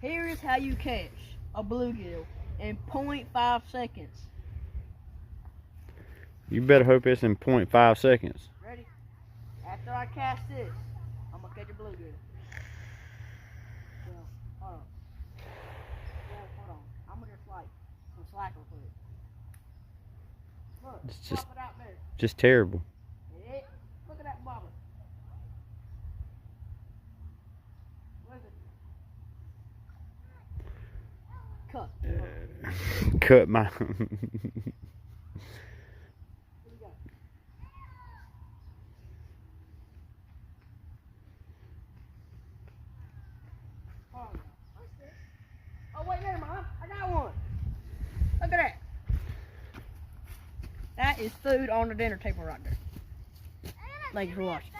Here is how you catch a bluegill in 0.5 seconds. You better hope it's in 0.5 seconds. Ready? After I cast this, I'm gonna catch a bluegill. Well, hold on. Well, hold on. I'm gonna just like some slack real quick. Look, It's just- pop it out there. Just terrible. Yeah. Look at that bobber. What is it? Cut. Cut my. Here we go. Hold on. Oh wait, never mind. I got one. Look at that. That is food on the dinner table right there. Thank you for watching.